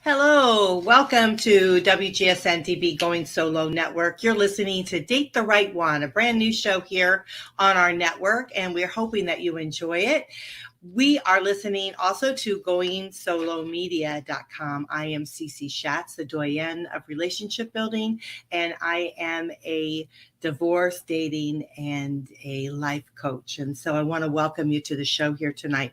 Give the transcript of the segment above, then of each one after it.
Hello, welcome to WGSN-DB Going Solo Network. You're listening to Date the Right One, a brand new show here on our network, and we're hoping that you enjoy it. We are listening also to goingsolonetwork.com. I am Cece Shatz, the Doyenne of relationship building, and I am a divorce, dating, and a life coach. And so I want to welcome you to the show here tonight.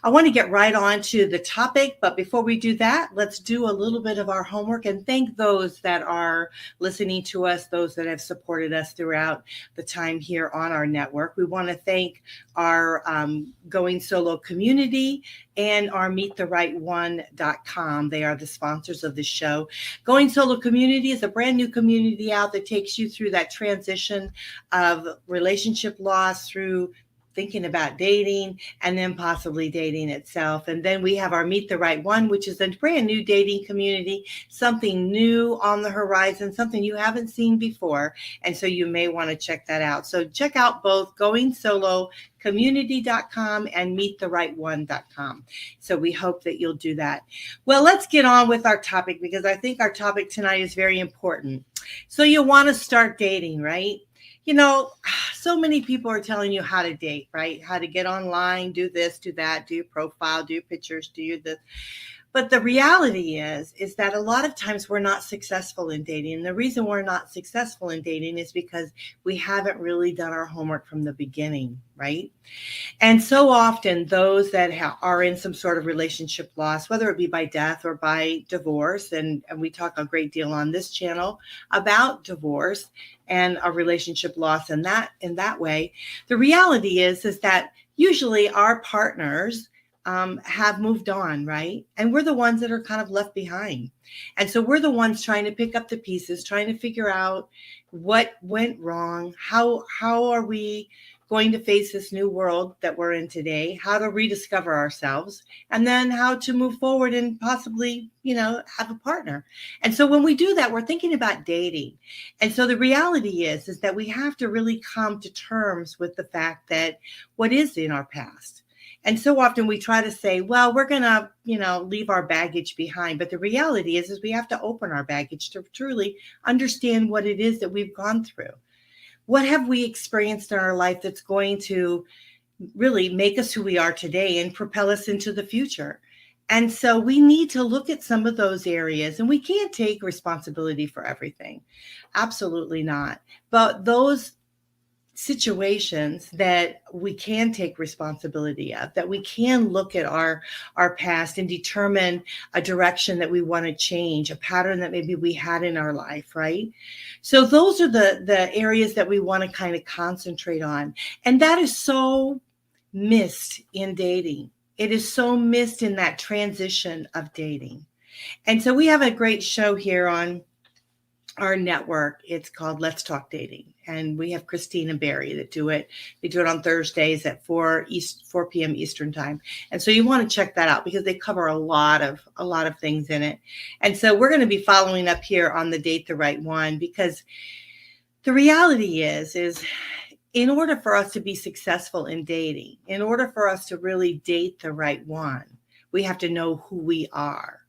I want to get right on to the topic, but before we do that, let's do a little bit of our homework and thank those that are listening to us, those that have supported us throughout the time here on our network. We want to thank our Going Solo community and our meettherightone.com. They are the sponsors of the show. Going Solo community is a brand new community out that takes you through that transition of relationship loss through thinking about dating and then possibly dating itself. And then we have our Meet the Right One, which is a brand new dating community, something new on the horizon, something you haven't seen before. And so you may want to check that out. So check out both goingsolocommunity.com and meettherightone.com. So we hope that you'll do that. Well, let's get on with our topic because I think our topic tonight is very important. So you want to start dating, right? You know, so many people are telling you how to date, right? How to get online, do this, do that, do your profile, do your pictures, do your this. But the reality is that a lot of times we're not successful in dating. And the reason we're not successful in dating is because we haven't really done our homework from the beginning, right? And so often those that are in some sort of relationship loss, whether it be by death or by divorce, and we talk a great deal on this channel about divorce and a relationship loss in that way, the reality is that usually our partners have moved on, right? And we're the ones that are kind of left behind. And so we're the ones trying to pick up the pieces, trying to figure out what went wrong, how are we going to face this new world that we're in today, how to rediscover ourselves, and then how to move forward and possibly, have a partner. And so when we do that, we're thinking about dating. And so the reality is that we have to really come to terms with the fact that what is in our past. And so often we try to say, well, we're going to, leave our baggage behind. But the reality is we have to open our baggage to truly understand what it is that we've gone through. What have we experienced in our life that's going to really make us who we are today and propel us into the future? And so we need to look at some of those areas, and we can't take responsibility for everything. Absolutely not. But those situations that we can take responsibility of, that we can look at our past and determine a direction that we want to change, a pattern that maybe we had in our life, right? So those are the areas that we want to kind of concentrate on. And that is so missed in dating. It is so missed in that transition of dating. And so we have a great show here on our network. It's called Let's Talk Dating. And we have Christine and Barry that do it. They do it on Thursdays at 4 p.m. Eastern time. And so you want to check that out because they cover a lot of things in it. And so we're going to be following up here on the Date the Right One, because the reality is in order for us to be successful in dating, in order for us to really date the right one, we have to know who we are,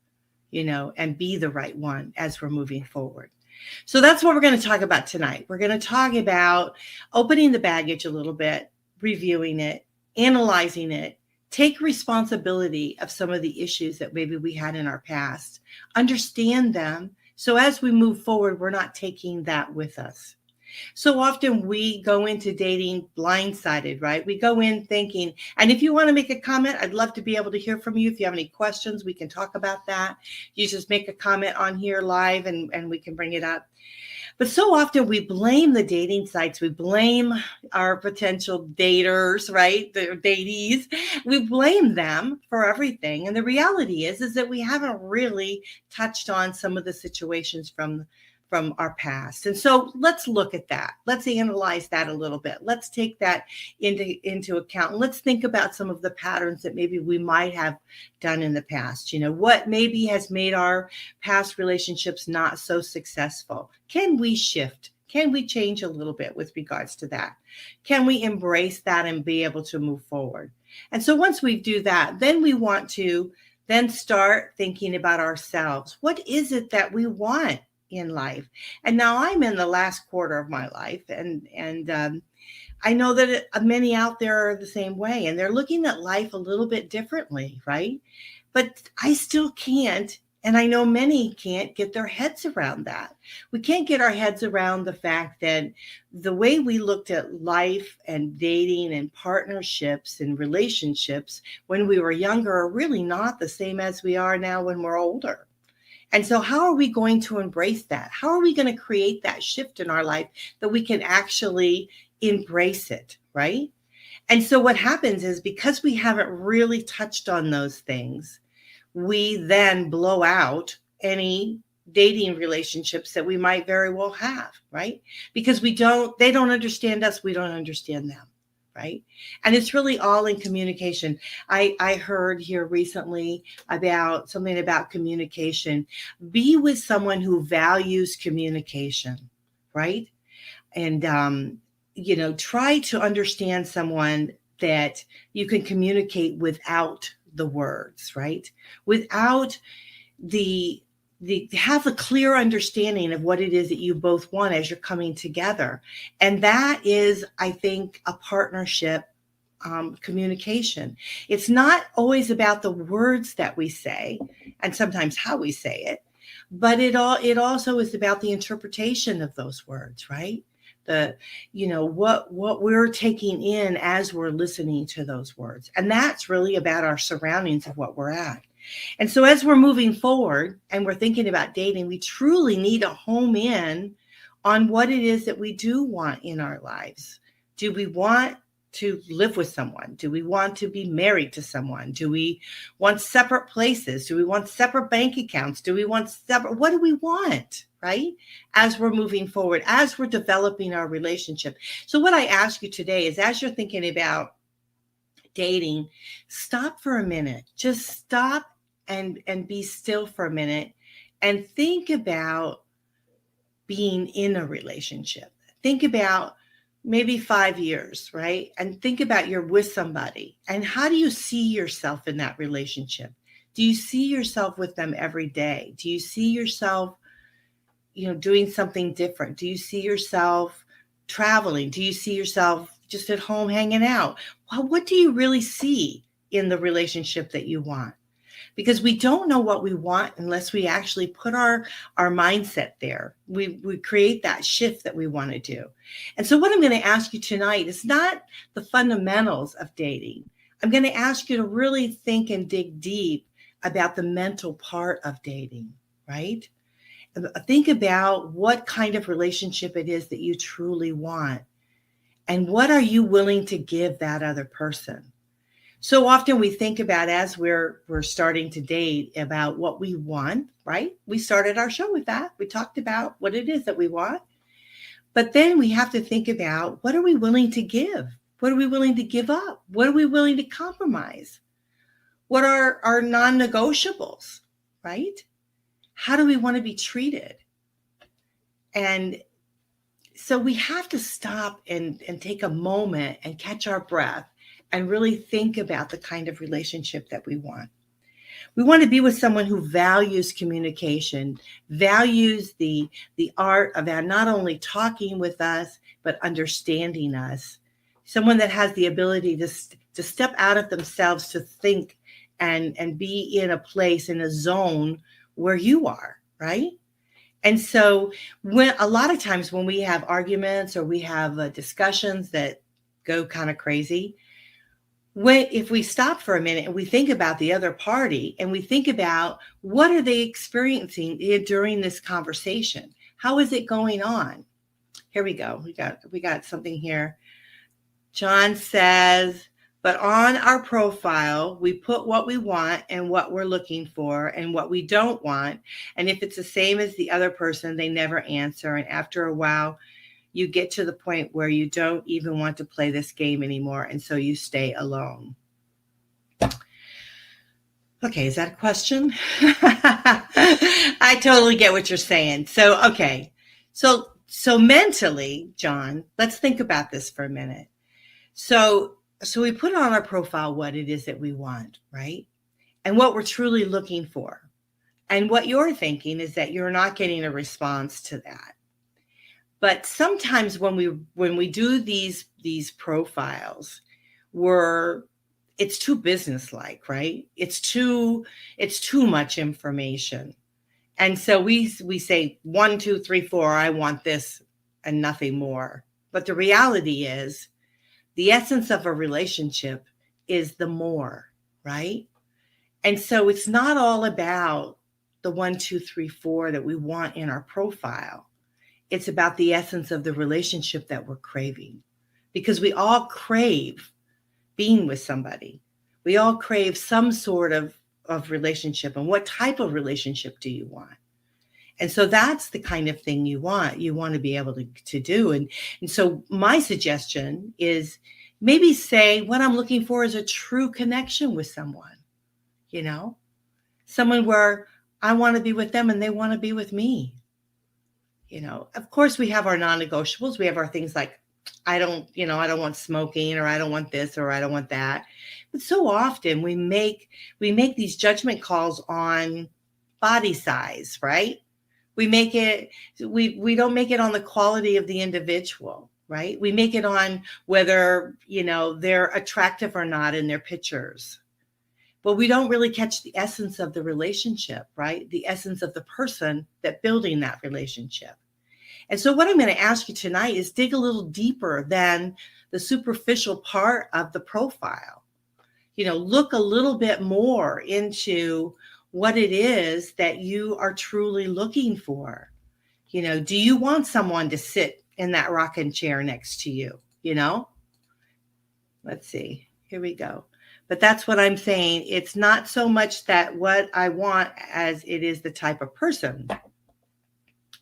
and be the right one as we're moving forward. So that's what we're going to talk about tonight. We're going to talk about opening the baggage a little bit, reviewing it, analyzing it, take responsibility of some of the issues that maybe we had in our past, understand them. So as we move forward, we're not taking that with us. So often we go into dating blindsided, right? We go in thinking, and if you want to make a comment, I'd love to be able to hear from you. If you have any questions, we can talk about that. You just make a comment on here live and we can bring it up. But so often we blame the dating sites. We blame our potential daters, right? The datees. We blame them for everything. And the reality is that we haven't really touched on some of the situations from our past. And so let's look at that. Let's analyze that a little bit. Let's take that into account. And let's think about some of the patterns that maybe we might have done in the past. What maybe has made our past relationships not so successful. Can we shift? Can we change a little bit with regards to that? Can we embrace that and be able to move forward? And so once we do that, then we want to Then start thinking about ourselves. What is it that we want in life? And now I'm in the last quarter of my life, and I know that many out there are the same way, and they're looking at life a little bit differently, right? But I still can't, and I know many can't get their heads around that. We can't get our heads around the fact that the way we looked at life and dating and partnerships and relationships when we were younger are really not the same as we are now when we're older. And so how are we going to embrace that? How are we going to create that shift in our life that we can actually embrace it, right? And so what happens is, because we haven't really touched on those things, we then blow out any dating relationships that we might very well have, right? Because they don't understand us, we don't understand them, right? And it's really all in communication. I heard here recently about something about communication. Be with someone who values communication, right? And try to understand someone that you can communicate without the words, right? Without have a clear understanding of what it is that you both want as you're coming together. And that is, I think, a partnership communication. It's not always about the words that we say, and sometimes how we say it, but it also is about the interpretation of those words, right? What we're taking in as we're listening to those words. And that's really about our surroundings of what we're at. And so as we're moving forward and we're thinking about dating, we truly need to home in on what it is that we do want in our lives. Do we want to live with someone? Do we want to be married to someone? Do we want separate places? Do we want separate bank accounts? Do we want separate? What do we want, right? As we're moving forward, as we're developing our relationship. So what I ask you today is, as you're thinking about dating, stop for a minute. Just stop and be still for a minute and think about being in a relationship. Think about maybe 5 years, right? And think about you're with somebody, and how do you see yourself in that relationship? Do you see yourself with them every day? Do you see yourself, doing something different? Do you see yourself traveling? Do you see yourself just at home hanging out? Well, what do you really see in the relationship that you want? Because we don't know what we want unless we actually put our mindset there. We create that shift that we want to do. And so what I'm going to ask you tonight is not the fundamentals of dating. I'm going to ask you to really think and dig deep about the mental part of dating, right? Think about what kind of relationship it is that you truly want. And what are you willing to give that other person? So often we think about, as we're starting to date, about what we want, right? We started our show with that. We talked about what it is that we want. But then we have to think about, what are we willing to give? What are we willing to give up? What are we willing to compromise? What are our non-negotiables, right? How do we want to be treated? And so we have to stop and take a moment and catch our breath and really think about the kind of relationship that we want. We want to be with someone who values communication, values the art of not only talking with us, but understanding us. Someone that has the ability to step out of themselves, to think and be in a place, in a zone where you are, right? And so a lot of times when we have arguments or we have discussions that go kind of crazy, if we stop for a minute and we think about the other party and we think about, what are they experiencing during this conversation? How is it going on? Here we go. We got something here. John says, but on our profile, we put what we want and what we're looking for and what we don't want. And if it's the same as the other person, they never answer. And after a while, you get to the point where you don't even want to play this game anymore. And so you stay alone. Okay, is that a question? I totally get what you're saying. So, okay. So mentally, John, let's think about this for a minute. So we put on our profile what it is that we want, right? and what we're truly looking for. And what you're thinking is that you're not getting a response to that. But sometimes when we do these profiles, it's too businesslike, right? It's too much information. And so we say 1, 2, 3, 4, I want this and nothing more. But the reality is the essence of a relationship is the more, right? And so it's not all about the 1, 2, 3, 4 that we want in our profile. It's about the essence of the relationship that we're craving, because we all crave being with somebody. We all crave some sort of relationship. And what type of relationship do you want? And so that's the kind of thing you want to be able to do. And so my suggestion is maybe say what I'm looking for is a true connection with someone, someone where I want to be with them and they want to be with me. Of course we have our non-negotiables. We have our things like, I don't want smoking, or I don't want this, or I don't want that. But so often we make these judgment calls on body size, right? We don't make it on the quality of the individual, right? We make it on whether, they're attractive or not in their pictures. But we don't really catch the essence of the relationship, right? The essence of the person that building that relationship. And so what I'm going to ask you tonight is dig a little deeper than the superficial part of the profile. Look a little bit more into what it is that you are truly looking for. Do you want someone to sit in that rocking chair next to you? Let's see. Here we go. But that's what I'm saying. It's not so much that what I want as it is the type of person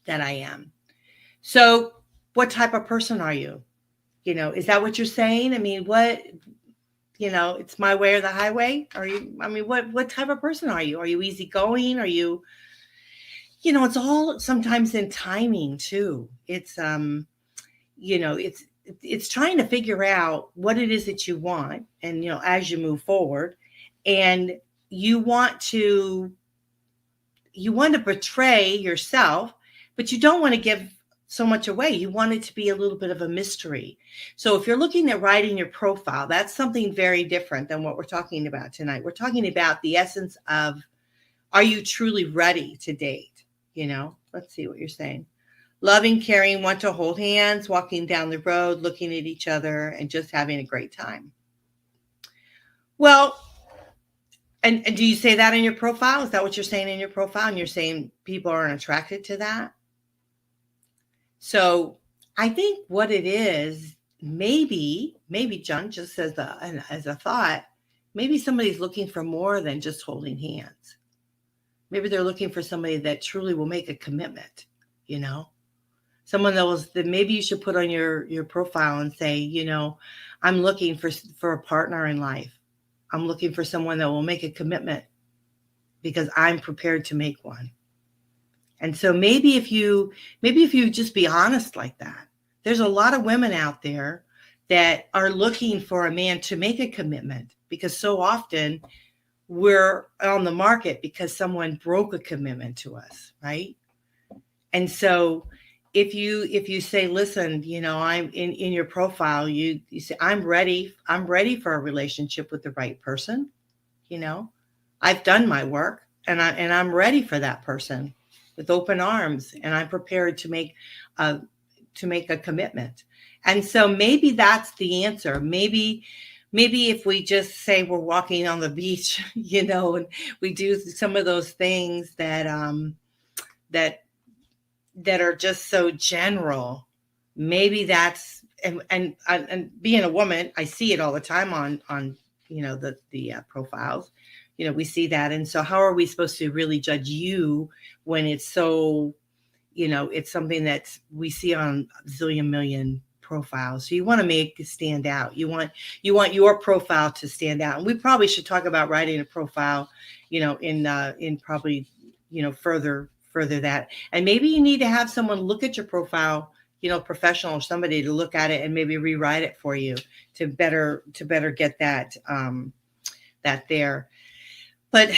that I am. So what type of person are you? Is that what you're saying? I mean, it's my way or the highway? What type of person are you? Are you easygoing? Are you, it's all sometimes in timing too. It's, it's trying to figure out what it is that you want. And, as you move forward, and you want to portray yourself, but you don't want to give so much away. You want it to be a little bit of a mystery. So if you're looking at writing your profile, that's something very different than what we're talking about tonight. We're talking about the essence of, are you truly ready to date? Let's see what you're saying. Loving, caring, want to hold hands, walking down the road, looking at each other, and just having a great time. Well, and do you say that in your profile? Is that what you're saying in your profile? And you're saying people aren't attracted to that? So I think what it is, maybe John, just as a thought, maybe somebody's looking for more than just holding hands. Maybe they're looking for somebody that truly will make a commitment, someone that maybe you should put on your profile and say, I'm looking for a partner in life. I'm looking for someone that will make a commitment because I'm prepared to make one. And so maybe if you just be honest like that, there's a lot of women out there that are looking for a man to make a commitment, because so often we're on the market because someone broke a commitment to us, right? And so if you say, listen, I'm in your profile, you say, I'm ready for a relationship with the right person. I've done my work and I'm ready for that person with open arms, and I'm prepared to make a commitment. And so maybe that's the answer. Maybe if we just say we're walking on the beach, and we do some of those things that are just so general, maybe that's, and being a woman, I see it all the time on the profiles. We see that. And so how are we supposed to really judge you when it's so, it's something that we see on a zillion million profiles? So you want to make it stand out. You want your profile to stand out. And we probably should talk about writing a profile, in probably, further that. And maybe you need to have someone look at your profile, professional or somebody to look at it and maybe rewrite it for you to better get that there. But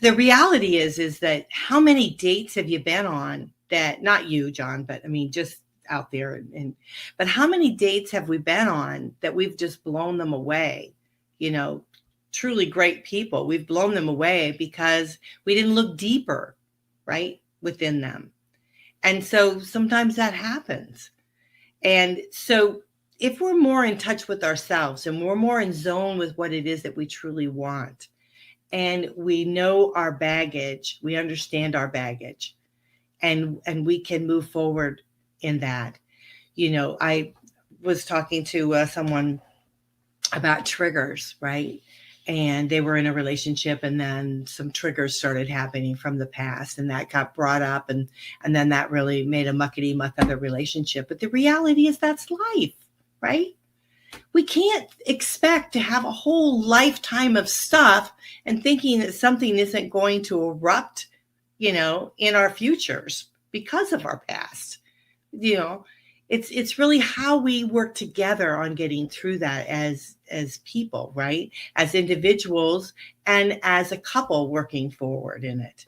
the reality is that how many dates have you been on that, not you, John, but I mean, just out there. But how many dates have we been on that we've just blown them away? Truly great people. We've blown them away because we didn't look deeper, right, within them. And so sometimes that happens. And so if we're more in touch with ourselves and we're more in zone with what it is that we truly want, and we know our baggage, we understand our baggage, and we can move forward in that. I was talking to someone about triggers, right? And they were in a relationship, and then some triggers started happening from the past, and that got brought up, and then that really made a muckety muck of the relationship. But the reality is that's life, right? We can't expect to have a whole lifetime of stuff and thinking that something isn't going to erupt, in our futures because of our past. It's really how we work together on getting through that as people, right? As individuals and as a couple working forward in it.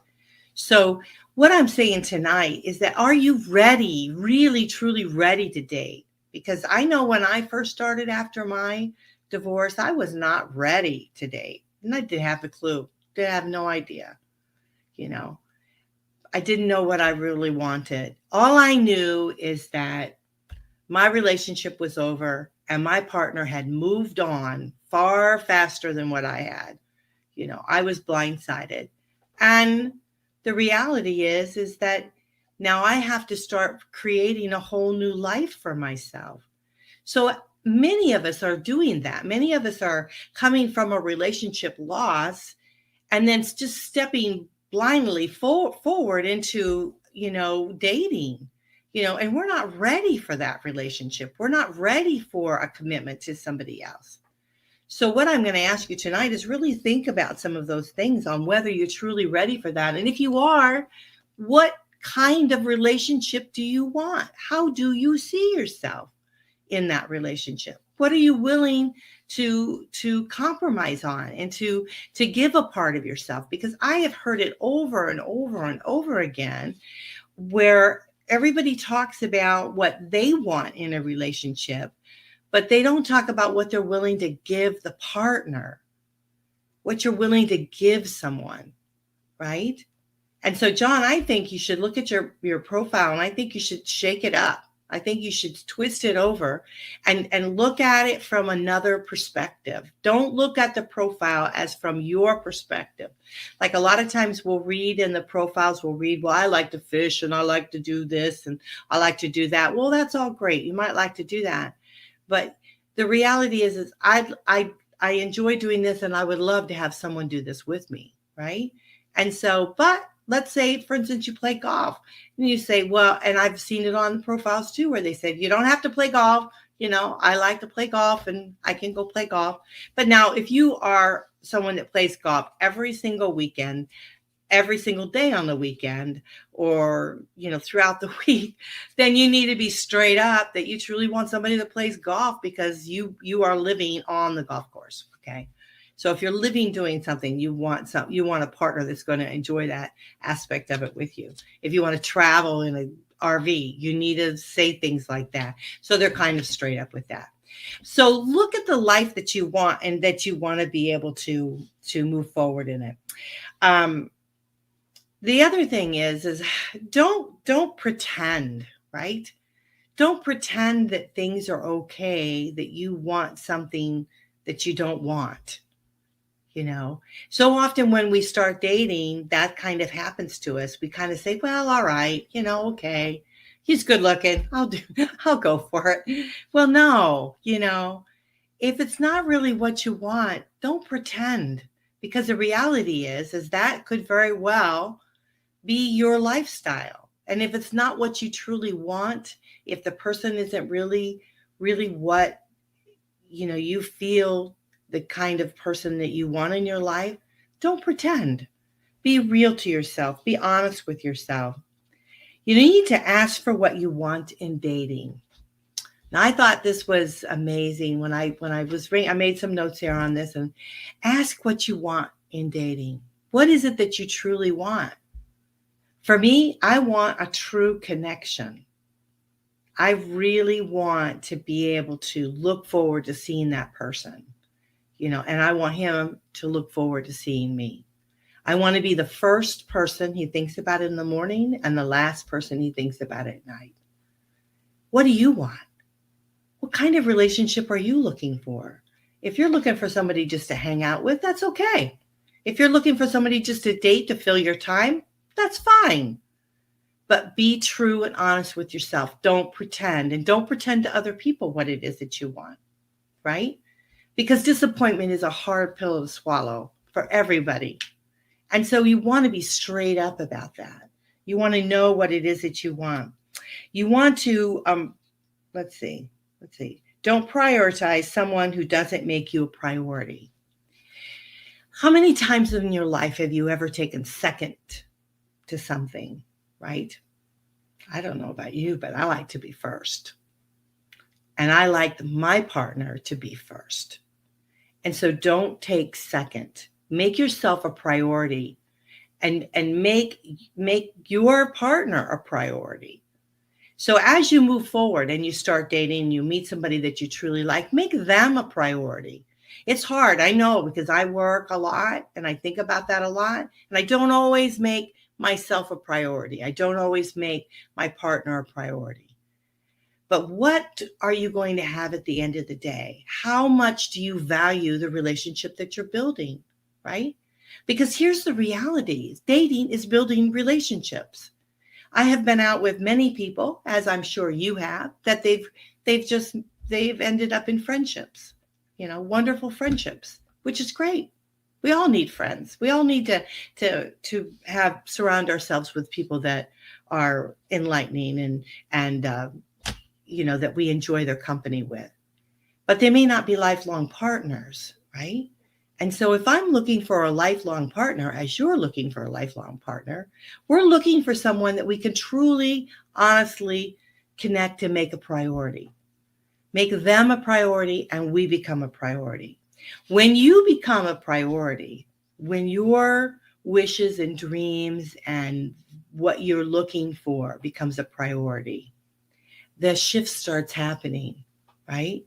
So what I'm saying tonight is that, are you ready, really, truly ready to date? Because I know when I first started after my divorce, I was not ready to date. And I didn't have a clue. Didn't have no idea. I didn't know what I really wanted. All I knew is that my relationship was over and my partner had moved on far faster than what I had. I was blindsided. And the reality is that now I have to start creating a whole new life for myself. So many of us are doing that. Many of us are coming from a relationship loss and then just stepping blindly forward into, dating, and we're not ready for that relationship. We're not ready for a commitment to somebody else. So what I'm going to ask you tonight is really think about some of those things on whether you're truly ready for that. And if you are, what kind of relationship do you want? How do you see yourself in that relationship? What are you willing to compromise on and to give a part of yourself? Because I have heard it over and over and over again where everybody talks about what they want in a relationship, but they don't talk about what they're willing to give the partner, what you're willing to give someone, right? And so, John, I think you should look at your profile, and I think you should shake it up. I think you should twist it over and look at it from another perspective. Don't look at the profile as from your perspective. Like a lot of times we'll read in the profiles, well, I like to fish and I like to do this and I like to do that. Well, that's all great. You might like to do that. But the reality is I enjoy doing this and I would love to have someone do this with me, right? And so, but let's say, for instance, you play golf and you say, well, and I've seen it on profiles too, where they said, you don't have to play golf. I like to play golf and I can go play golf. But now if you are someone that plays golf every single weekend, every single day on the weekend, or, throughout the week, then you need to be straight up that you truly want somebody that plays golf because you are living on the golf course. Okay. So if you're living doing something, you want a partner that's going to enjoy that aspect of it with you. If you want to travel in an RV, you need to say things like that. So they're kind of straight up with that. So look at the life that you want and that you want to be able to move forward in it. The other thing is don't pretend, right? Don't pretend that things are okay, that you want something that you don't want. So often when we start dating, that kind of happens to us. We kind of say, well, all right, okay, he's good looking. I'll go for it. Well, no, if it's not really what you want, don't pretend, because the reality is that could very well be your lifestyle. And if it's not what you truly want, if the person isn't really, really what, you feel the kind of person that you want in your life, don't pretend. Be real to yourself. Be honest with yourself. You need to ask for what you want in dating. Now, I thought this was amazing when I was reading. I made some notes here on this, and ask what you want in dating. What is it that you truly want? For me, I want a true connection. I really want to be able to look forward to seeing that person, and I want him to look forward to seeing me. I want to be the first person he thinks about in the morning and the last person he thinks about at night. What do you want? What kind of relationship are you looking for? If you're looking for somebody just to hang out with, that's okay. If you're looking for somebody just to date to fill your time, that's fine. But be true and honest with yourself. Don't pretend, and don't pretend to other people what it is that you want, right? Because disappointment is a hard pill to swallow for everybody. And so you want to be straight up about that. You want to know what it is that you want. You want to, let's see. Don't prioritize someone who doesn't make you a priority. How many times in your life have you ever taken second to something, right? I don't know about you, but I like to be first. And I like my partner to be first. And so don't take second. Make yourself a priority and make your partner a priority. So as you move forward and you start dating, you meet somebody that you truly like, make them a priority. It's hard, I know, because I work a lot and I think about that a lot. And I don't always make myself a priority. I don't always make my partner a priority. But what are you going to have at the end of the day? How much do you value the relationship that you're building, right? Because here's the reality. Dating is building relationships. I have been out with many people, as I'm sure you have, that they've ended up in friendships, wonderful friendships, which is great. We all need friends. We all need to surround ourselves with people that are enlightening and that we enjoy their company with. But they may not be lifelong partners, right? And so if I'm looking for a lifelong partner, as you're looking for a lifelong partner, we're looking for someone that we can truly, honestly connect and make a priority. Make them a priority and we become a priority. When you become a priority, when your wishes and dreams and what you're looking for becomes a priority, the shift starts happening, right?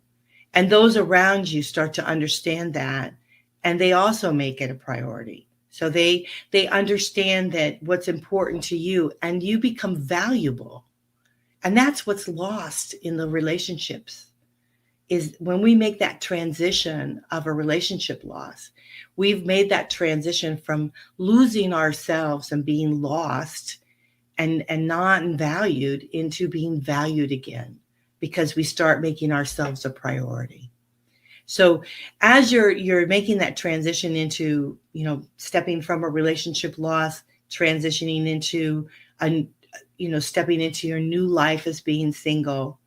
And those around you start to understand that. And they also make it a priority. So they understand that what's important to you and you become valuable. And that's what's lost in the relationships is when we make that transition of a relationship loss. We've made that transition from losing ourselves and being lost and not valued into being valued again because we start making ourselves a priority. So as you're making that transition into, stepping from a relationship loss, transitioning into stepping into your new life as being single,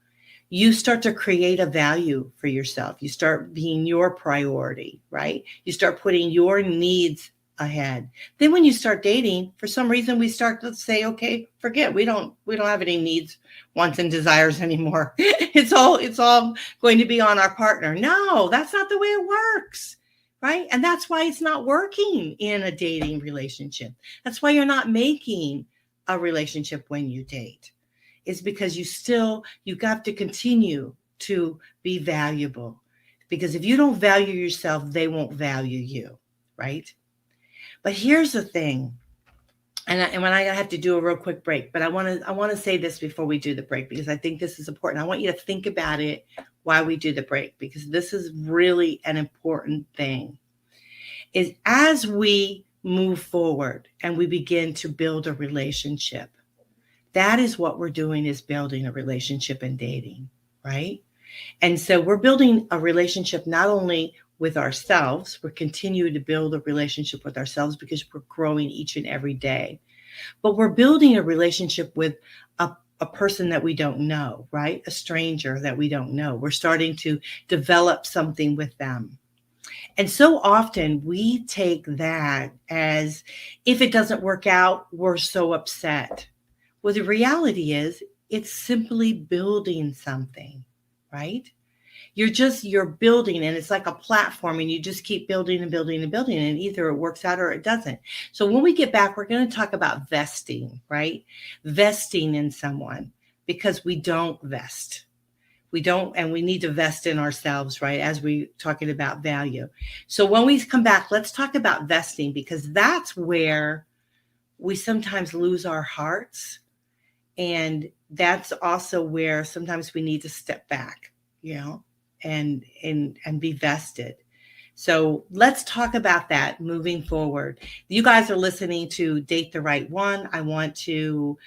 you start to create a value for yourself. You start being your priority, right? You start putting your needs ahead. Then when you start dating, for some reason we start to say, okay, forget, we don't have any needs, wants, and desires anymore. It's all going to be on our partner. No, that's not the way it works, right? And that's why it's not working in a dating relationship. That's why you're not making a relationship when you date. It's because you got to continue to be valuable. Because if you don't value yourself, they won't value you, right? But here's the thing, and when I have to do a real quick break, but I want to say this before we do the break because I think this is important. I want you to think about it while we do the break because this is really an important thing. Is as we move forward and we begin to build a relationship, that is what we're doing is building a relationship and dating, right? And so we're building a relationship not only with ourselves, we're continuing to build a relationship with ourselves because we're growing each and every day. But we're building a relationship with a person that we don't know, right? A stranger that we don't know. We're starting to develop something with them. And so often we take that as if it doesn't work out, we're so upset. Well, the reality is it's simply building something, right? You're building, and it's like a platform, and you just keep building and building and building, and either it works out or it doesn't. So when we get back, we're going to talk about vesting, right? Vesting in someone, because we don't vest. We don't, and we need to vest in ourselves, right? As we talking about value. So when we come back, let's talk about vesting, because that's where we sometimes lose our hearts. And that's also where sometimes we need to step back, and be vested. So let's talk about that moving forward. You guys are listening to Date the Right One. I want to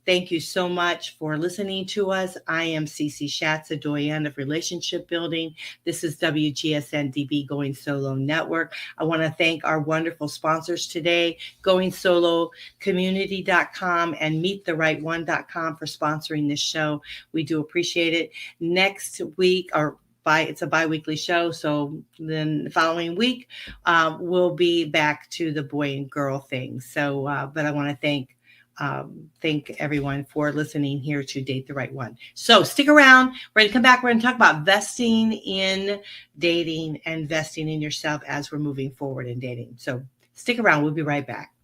thank you so much for listening to us. I am Cece Shatz, a Doyenne of relationship building. This is WGSN-DB Going Solo Network. I want to thank our wonderful sponsors today, goingsolocommunity.com and meettheright1.com for sponsoring this show. We do appreciate it. Next week, it's a bi-weekly show, so then the following week we'll be back to the boy and girl thing. So, but I want to thank everyone for listening here to Date the Right One. So stick around. We're going to come back. We're going to talk about vesting in dating and investing in yourself as we're moving forward in dating. So stick around. We'll be right back.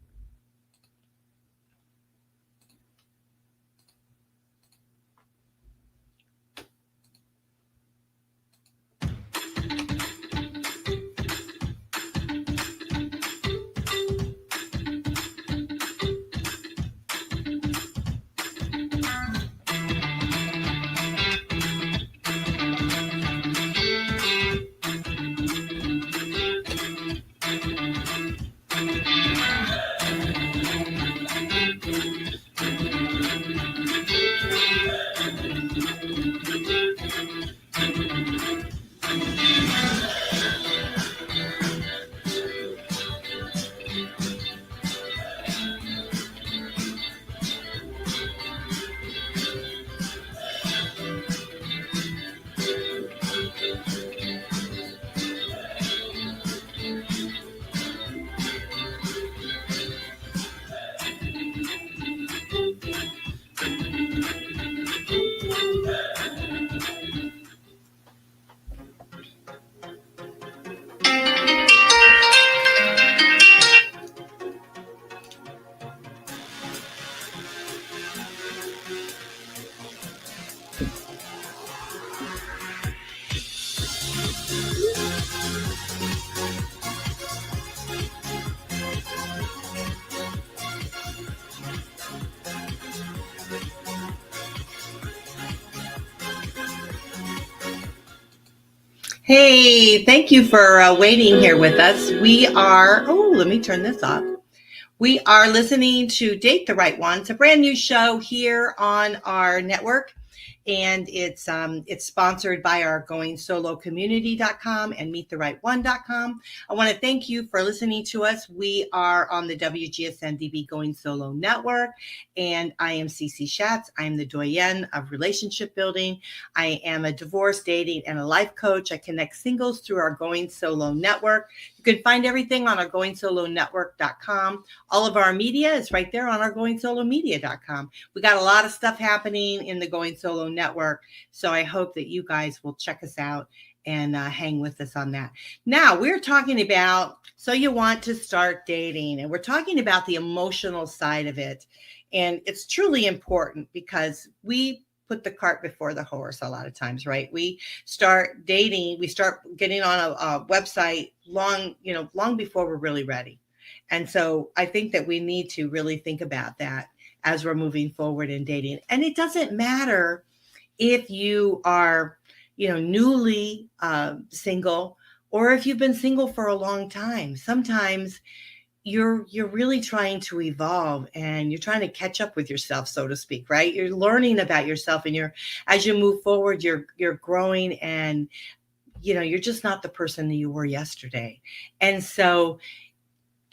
Hey, thank you for waiting here with us. We are, let me turn this off. We are listening to Date the Right One. It's a brand new show here on our network, and it's sponsored by our goingsolocommunity.com and meettheright1.com. I want to thank you for listening to us. We are on the WGSN-DB Going Solo Network, and I am Cece Shatz. I am the Doyenne of relationship building. I am a divorce, dating, and a life coach. I connect singles through our Going Solo Network. You can find everything on our goingsolonetwork.com. All of our media is right there on our goingsolomedia.com. We got a lot of stuff happening in the Going Solo Network, so I hope that you guys will check us out and hang with us on that. Now, we're talking about, so you want to start dating, and we're talking about the emotional side of it. And it's truly important because we put the cart before the horse a lot of times, right? We start dating, we start getting on a website long before we're really ready. And so I think that we need to really think about that as we're moving forward in dating. And it doesn't matter if you are, newly single, or if you've been single for a long time. Sometimes you're really trying to evolve, and you're trying to catch up with yourself, so to speak, right? You're learning about yourself, and as you move forward, you're growing, and you're just not the person that you were yesterday. And so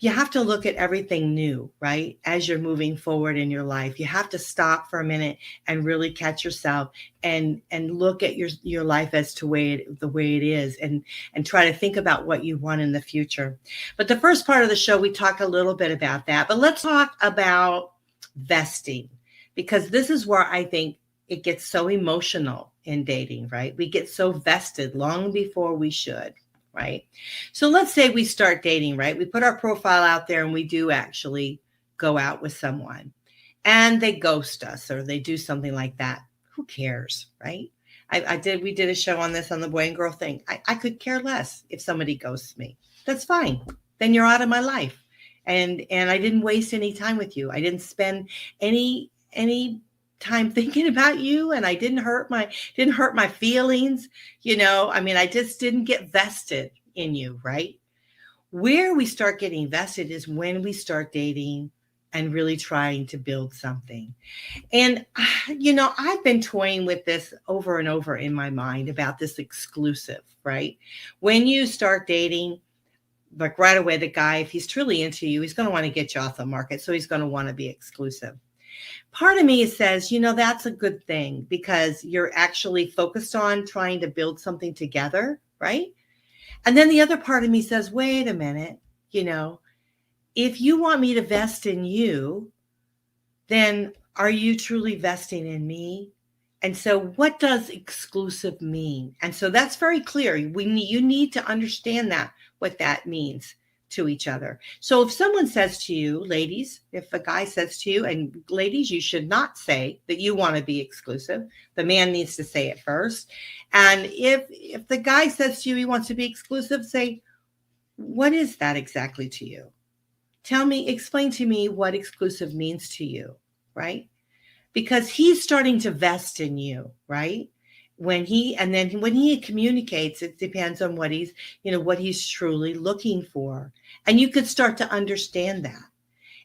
you have to look at everything new, right? As you're moving forward in your life, you have to stop for a minute and really catch yourself and look at your life as to the way it is, and try to think about what you want in the future. But the first part of the show, we talk a little bit about that, but let's talk about vesting, because this is where I think it gets so emotional. in dating, right? We get so vested long before we should, right? So let's say we start dating, right? We put our profile out there and we do actually go out with someone and they ghost us or they do something like that. Who cares, right? We did a show on this on the boy and girl thing. I could care less if somebody ghosts me. That's fine. Then you're out of my life. And I didn't waste any time with you. I didn't spend any time thinking about you, and I didn't hurt my feelings. I mean, I just didn't get vested in you, right? Where we start getting vested is when we start dating and really trying to build something. And, I've been toying with this over and over in my mind about this exclusive, right? When you start dating, like right away, the guy, if he's truly into you, he's going to want to get you off the market. So he's going to want to be exclusive. Part of me says, that's a good thing because you're actually focused on trying to build something together, right? And then the other part of me says, wait a minute, if you want me to vest in you, then are you truly vesting in me? And so what does exclusive mean? And so that's very clear. You need to understand what that means to each other. So if someone says to you, ladies, if a guy says to you, and ladies, you should not say that you want to be exclusive. The man needs to say it first. And if the guy says to you he wants to be exclusive, say, what is that exactly to you? Explain to me what exclusive means to you, right? Because he's starting to vest in you, right? When he communicates, it depends on what he's truly looking for. And you could start to understand that.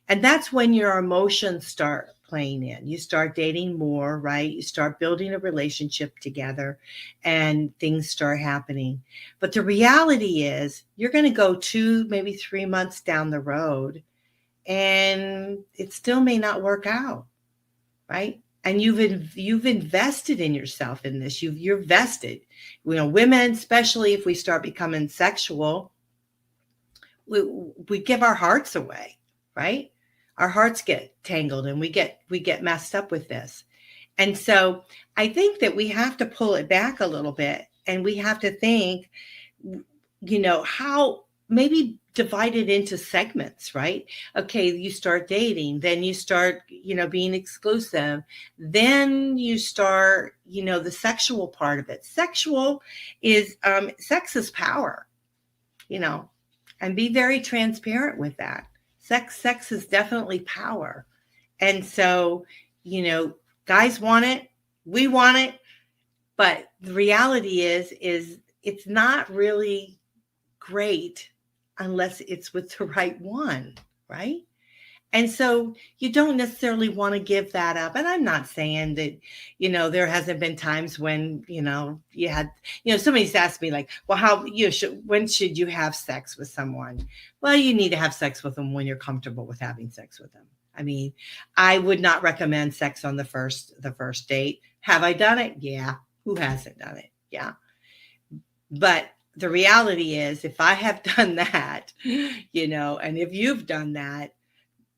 And that's when your emotions start playing in. You start dating more, right? You start building a relationship together and things start happening. But the reality is you're going to go 2, maybe 3 months down the road and it still may not work out, right? And you've invested in yourself in this. You're vested. Women, especially if we start becoming sexual, we give our hearts away, right? Our hearts get tangled and we get messed up with this. And so I think that we have to pull it back a little bit and we have to think, how maybe divide it into segments, right? Okay, you start dating, then you start, being exclusive, then you start, the sexual part of it. Sex is power, and be very transparent with that. Sex is definitely power. And so, guys want it, we want it, but the reality is it's not really great unless it's with the right one, right? And so you don't necessarily want to give that up. And I'm not saying that, there hasn't been times when, you had, somebody's asked me like, well, when should you have sex with someone? Well, you need to have sex with them when you're comfortable with having sex with them. I mean, I would not recommend sex on the first date. Have I done it? Yeah. Who hasn't done it? Yeah. But the reality is if I have done that, and if you've done that,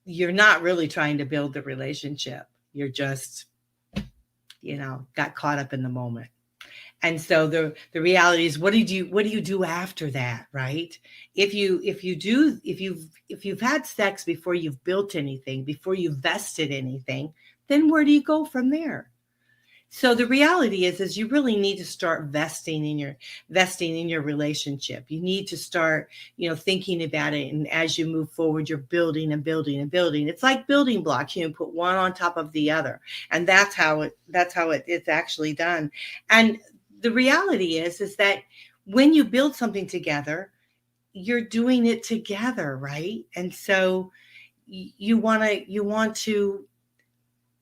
you're not really trying to build the relationship. You're just, got caught up in the moment. And so the reality is, what do you do after that, right? If you've had sex before you've built anything, before you've vested anything, then where do you go from there? So the reality is you really need to start vesting in your relationship. You need to start, thinking about it. And as you move forward, you're building and building and building. It's like building blocks, put one on top of the other. And that's how it's actually done. And the reality is that when you build something together, you're doing it together, right? And so you want to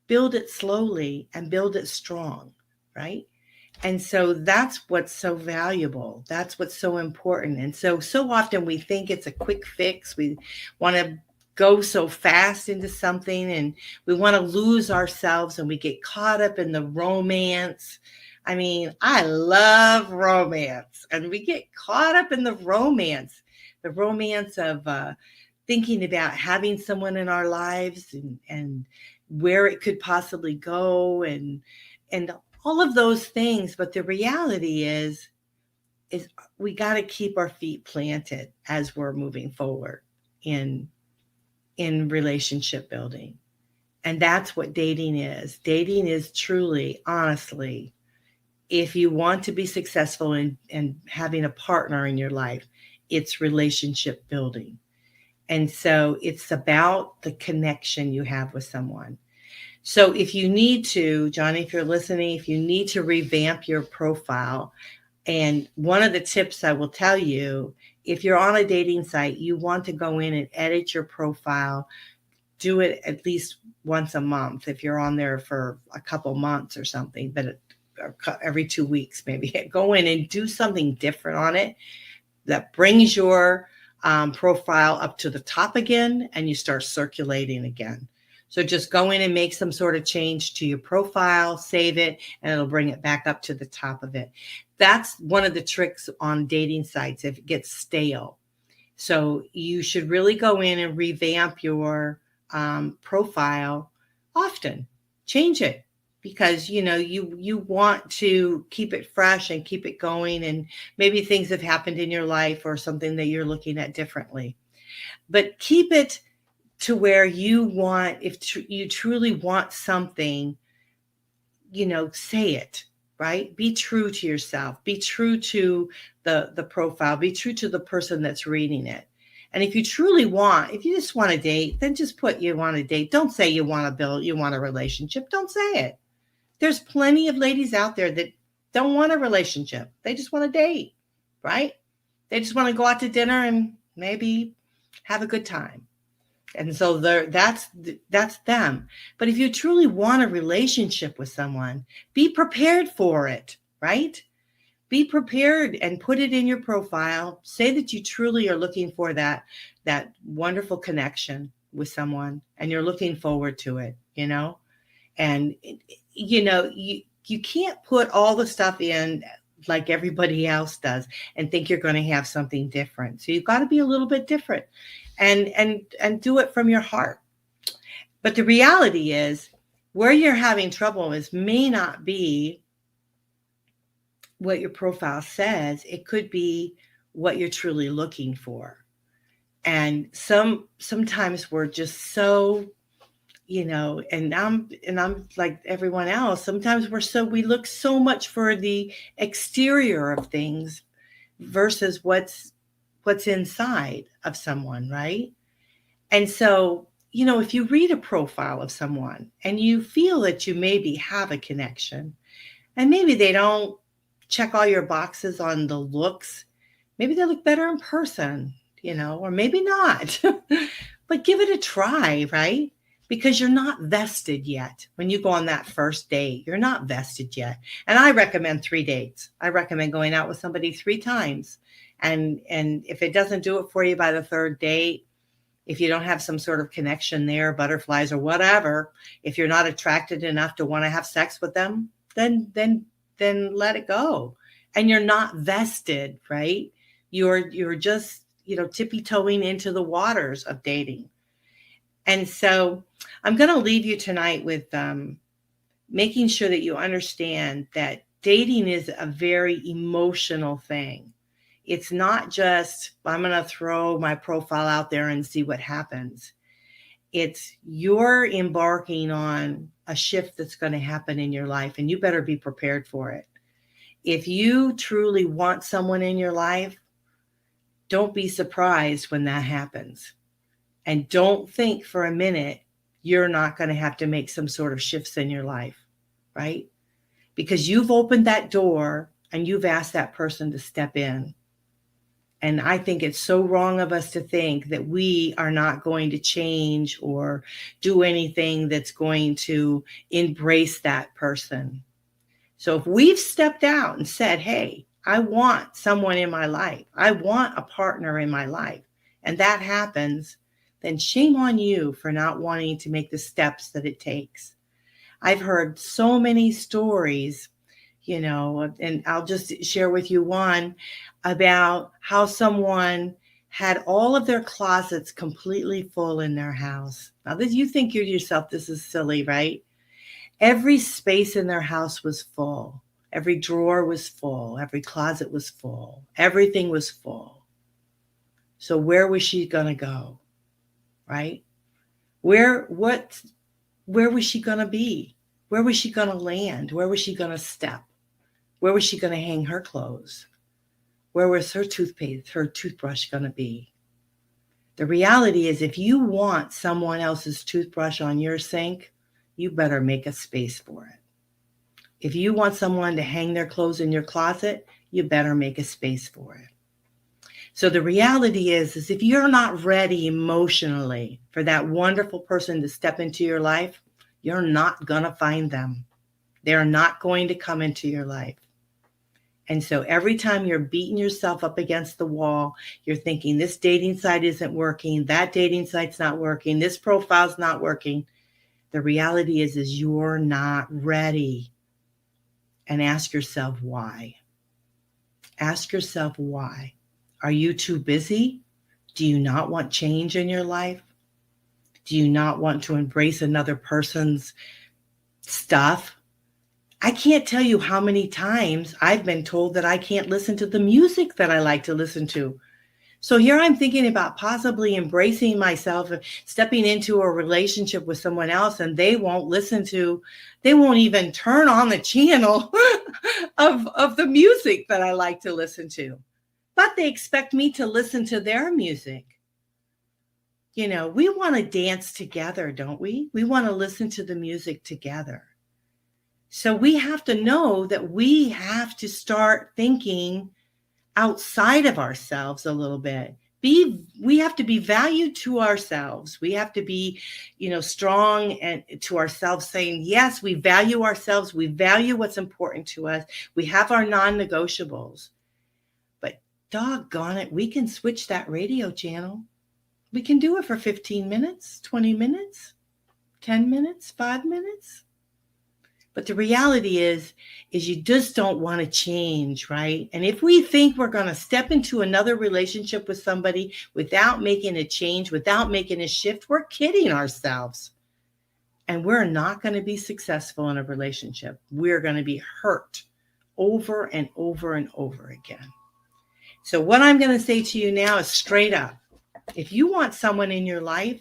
build it slowly and build it strong, right? And so that's what's so valuable. That's what's so important. And so often we think it's a quick fix. We want to go so fast into something and we want to lose ourselves and we get caught up in the romance. I mean, I love romance and we get caught up in the romance of thinking about having someone in our lives and where it could possibly go and all of those things. But the reality is we got to keep our feet planted as we're moving forward in relationship building. And that's what dating is. Dating is truly, honestly, if you want to be successful in having a partner in your life, it's relationship building. And so it's about the connection you have with someone. So if you need to, Johnny, if you're listening, if you need to revamp your profile, and one of the tips I will tell you, if you're on a dating site, you want to go in and edit your profile, do it at least once a month. If you're on there for a couple months or something, but every 2 weeks, maybe go in and do something different on it that brings your profile up to the top again, and you start circulating again. So just go in and make some sort of change to your profile, save it, and it'll bring it back up to the top of it. That's one of the tricks on dating sites if it gets stale. So you should really go in and revamp your profile often. Change it, because you want to keep it fresh and keep it going, and maybe things have happened in your life or something that you're looking at differently. But keep it to where you want, if you truly want something, say it, right? Be true to yourself. Be true to the profile. Be true to the person that's reading it. And if you just want to date, then just put you want to date. Don't say you want a relationship. Don't say it. There's plenty of ladies out there that don't want a relationship. They just want to date, right? They just want to go out to dinner and maybe have a good time. And so that's them. But if you truly want a relationship with someone, be prepared for it, right? Be prepared and put it in your profile. Say that you truly are looking for that wonderful connection with someone, and you're looking forward to it, And you can't put all the stuff in like everybody else does and think you're going to have something different. So you've got to be a little bit different and do it from your heart. But the reality is, where you're having trouble may not be what your profile says. It could be what you're truly looking for. And sometimes we're just so, and I'm like everyone else. Sometimes we look so much for the exterior of things versus what's inside of someone, right? And so, if you read a profile of someone and you feel that you maybe have a connection, and maybe they don't check all your boxes on the looks, maybe they look better in person, or maybe not, but give it a try, right? Because you're not vested yet. When you go on that first date, you're not vested yet. And I recommend 3 dates. I recommend going out with somebody 3 times. And if it doesn't do it for you by the 3rd date, if you don't have some sort of connection there, butterflies or whatever, if you're not attracted enough to want to have sex with them, then let it go. And you're not vested, right? You're just, tippy-toeing into the waters of dating. And so I'm going to leave you tonight with making sure that you understand that dating is a very emotional thing. It's not just, I'm going to throw my profile out there and see what happens. It's you're embarking on a shift that's going to happen in your life, and you better be prepared for it. If you truly want someone in your life, don't be surprised when that happens. And don't think for a minute you're not going to have to make some sort of shifts in your life, right? Because you've opened that door and you've asked that person to step in. And I think it's so wrong of us to think that we are not going to change or do anything that's going to embrace that person. So if we've stepped out and said, hey, I want someone in my life, I want a partner in my life, and that happens, then shame on you for not wanting to make the steps that it takes. I've heard so many stories, and I'll just share with you one about how someone had all of their closets completely full in their house. Now, you think you're yourself, this is silly, right? Every space in their house was full. Every drawer was full. Every closet was full. Everything was full. So where was she going to go? Right? Where was she going to be? Where was she going to land? Where was she going to step? Where was she going to hang her clothes? Where was her toothpaste, her toothbrush going to be? The reality is, if you want someone else's toothbrush on your sink, you better make a space for it. If you want someone to hang their clothes in your closet, you better make a space for it. So the reality is if you're not ready emotionally for that wonderful person to step into your life, you're not going to find them. They're not going to come into your life. And so every time you're beating yourself up against the wall, you're thinking this dating site isn't working, that dating site's not working, this profile's not working. The reality is you're not ready. And ask yourself why. Ask yourself why. Are you too busy? Do you not want change in your life? Do you not want to embrace another person's stuff? I can't tell you how many times I've been told that I can't listen to the music that I like to listen to. So here I'm thinking about possibly embracing myself, stepping into a relationship with someone else, and they won't even turn on the channel of the music that I like to listen to. But they expect me to listen to their music. You know, we want to dance together, don't we? We want to listen to the music together. So we have to know that we have to start thinking outside of ourselves a little bit. We have to be valued to ourselves. We have to be, strong and to ourselves, saying, yes, we value ourselves. We value what's important to us. We have our non-negotiables. But doggone it, we can switch that radio channel. We can do it for 15 minutes, 20 minutes, 10 minutes, 5 minutes. But the reality is you just don't want to change, right? And if we think we're going to step into another relationship with somebody without making a change, without making a shift, we're kidding ourselves. And we're not going to be successful in a relationship. We're going to be hurt over and over and over again. So what I'm going to say to you now is straight up. If you want someone in your life,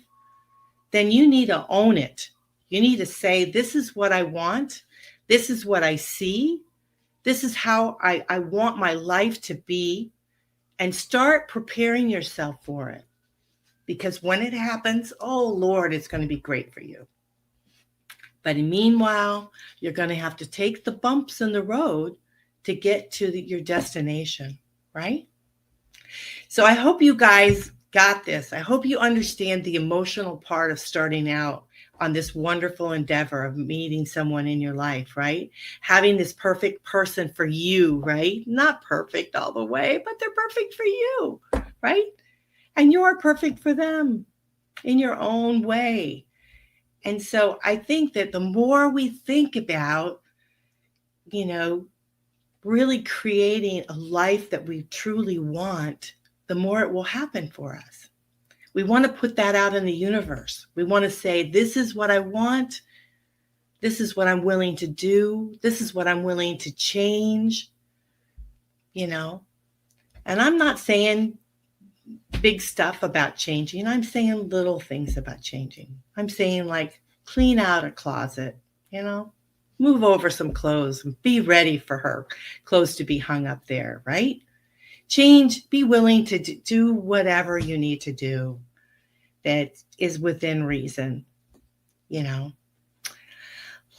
then you need to own it. You need to say, this is what I want. This is what I see. This is how I want my life to be. And start preparing yourself for it. Because when it happens, oh Lord, it's going to be great for you. But meanwhile, you're going to have to take the bumps in the road to get to your destination, right? So I hope you guys got this. I hope you understand the emotional part of starting out on this wonderful endeavor of meeting someone in your life, right? Having this perfect person for you, right? Not perfect all the way, but they're perfect for you, right? And you're perfect for them in your own way. And so I think that the more we think about, really creating a life that we truly want, the more it will happen for us. We want to put that out in the universe. We want to say, this is what I want. This is what I'm willing to do. This is what I'm willing to change, And I'm not saying big stuff about changing. I'm saying little things about changing. I'm saying like clean out a closet, move over some clothes and be ready for her clothes to be hung up there, right? Change, be willing to do whatever you need to do that is within reason.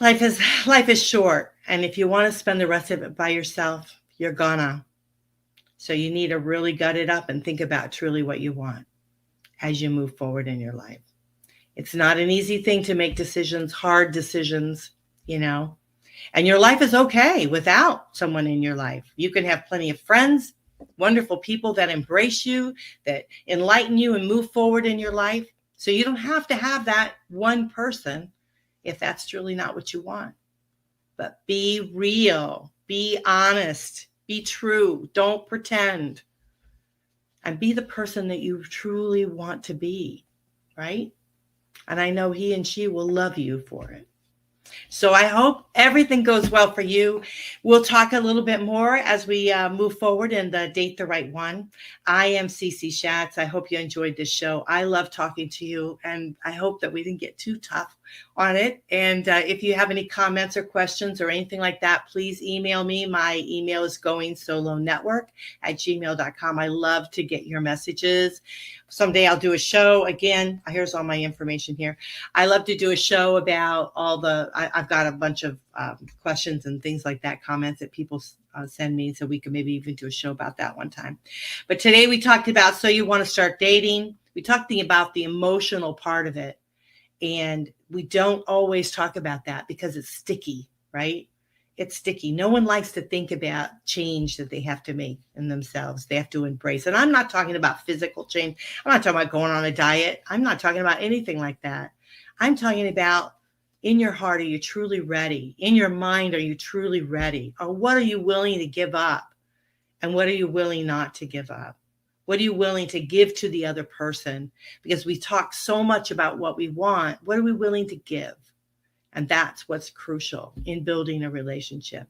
Life is short. And if you want to spend the rest of it by yourself, you're gonna. So you need to really gut it up and think about truly what you want as you move forward in your life. It's not an easy thing to make decisions, hard decisions, and your life is okay without someone in your life. You can have plenty of friends, wonderful people that embrace you, that enlighten you and move forward in your life. So you don't have to have that one person if that's truly not what you want. But be real, be honest, be true, don't pretend, and be the person that you truly want to be, right? And I know he and she will love you for it. So I hope everything goes well for you. We'll talk a little bit more as we move forward in the Date the Right One. I am Cece Shatz. I hope you enjoyed this show. I love talking to you, and I hope that we didn't get too tough on it. And if you have any comments or questions or anything like that, please email me. My email is goingsolonetwork@gmail.com. I love to get your messages. Someday I'll do a show again. Here's all my information here. I love to do a show about I've got a bunch of questions and things like that, comments that people send me. So we could maybe even do a show about that one time. But today we talked about, so you want to start dating. We talked about the emotional part of it. And we don't always talk about that because it's sticky, right? It's sticky. No one likes to think about change that they have to make in themselves. They have to embrace. And I'm not talking about physical change. I'm not talking about going on a diet. I'm not talking about anything like that. I'm talking about in your heart, are you truly ready? In your mind, are you truly ready? Or what are you willing to give up? And what are you willing not to give up? What are you willing to give to the other person? Because we talk so much about what we want. What are we willing to give? And that's what's crucial in building a relationship.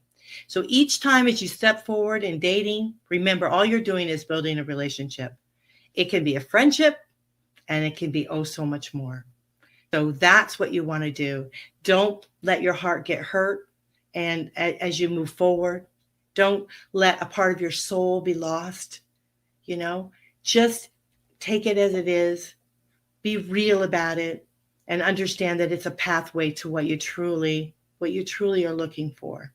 So each time as you step forward in dating, remember all you're doing is building a relationship. It can be a friendship and it can be oh so much more. So that's what you want to do. Don't let your heart get hurt. And as you move forward, don't let a part of your soul be lost. Just take it as it is. Be real about it and understand that it's a pathway to what you truly are looking for.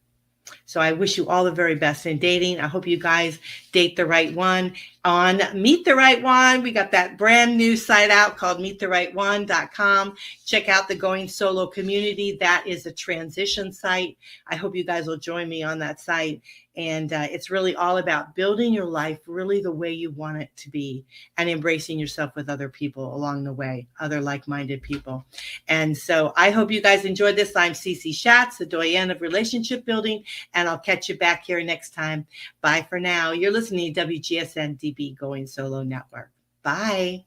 So I wish you all the very best in dating. I hope you guys date the right one on Meet the Right One. We got that brand new site out called meettherightone.com. Check out the Going Solo community. That is a transition site. I hope you guys will join me on that site. And it's really all about building your life really the way you want it to be and embracing yourself with other people along the way, other like-minded people. And so I hope you guys enjoyed this. I'm Cece Shatz, the Doyenne of relationship building, and I'll catch you back here next time. Bye for now. You're listening to WGSN-DB Going Solo Network. Bye.